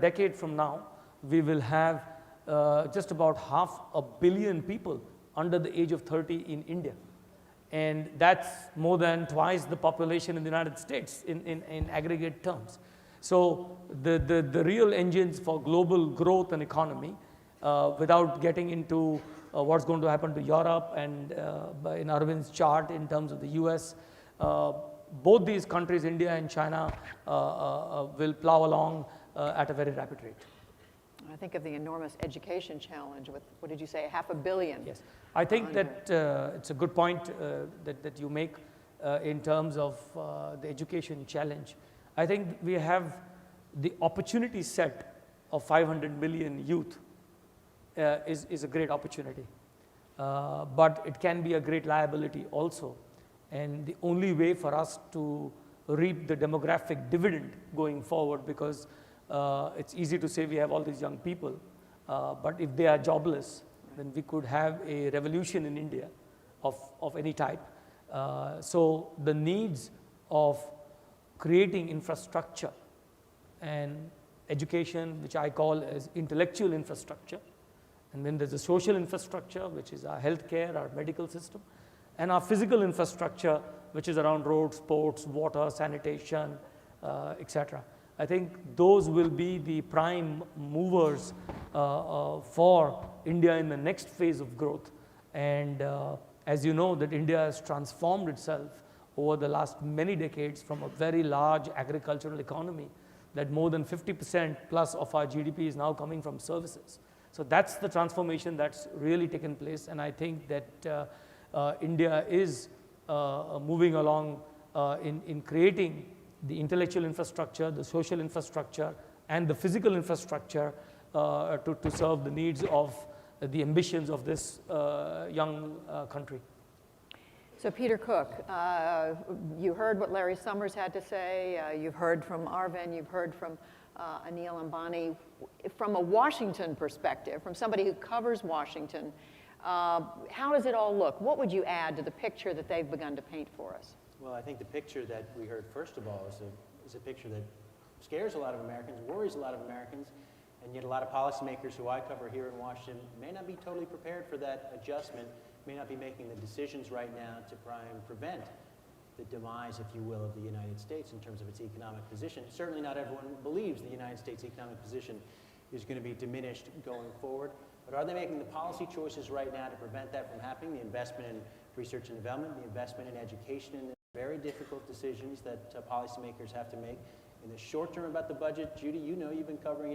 decade from now, we will have just about 500 million people under the age of 30 in India. And that's more than twice the population in the United States in aggregate terms. So the real engines for global growth and economy, without getting into what's going to happen to Europe and in Arvind's chart in terms of the US, both these countries, India and China, will plow along at a very rapid rate. I think of the enormous education challenge with, what did you say, 500 million? Yes, I think that it's a good point that you make in terms of the education challenge. I think we have the opportunity set of 500 million youth is a great opportunity, but it can be a great liability also. And the only way for us to reap the demographic dividend going forward, because it's easy to say we have all these young people, but if they are jobless, then we could have a revolution in India of any type. So the needs of creating infrastructure and education, which I call as intellectual infrastructure, and then there's a social infrastructure, which is our healthcare, our medical system, and our physical infrastructure, which is around roads, ports, water, sanitation, etc. I think those will be the prime movers for India in the next phase of growth. And as you know, that India has transformed itself over the last many decades from a very large agricultural economy, that more than 50% plus of our GDP is now coming from services. So that's the transformation that's really taken place, and I think that India is moving along in creating the intellectual infrastructure, the social infrastructure, and the physical infrastructure to serve the needs of the ambitions of this young country. So Peter Cook, you heard what Larry Summers had to say, you've heard from Arvind, you've heard from Anil Ambani. From a Washington perspective, from somebody who covers Washington, how does it all look? What would you add to the picture that they've begun to paint for us? Well, I think the picture that we heard first of all is a picture that scares a lot of Americans, worries a lot of Americans, and yet a lot of policymakers who I cover here in Washington may not be totally prepared for that adjustment, may not be making the decisions right now to try and prevent the demise, if you will, of the United States in terms of its economic position. Certainly not everyone believes the United States economic position is going to be diminished going forward, but are they making the policy choices right now to prevent that from happening? The investment in research and development, the investment in education, and the very difficult decisions that policymakers have to make in the short term about the budget. Judy, you know, you've been covering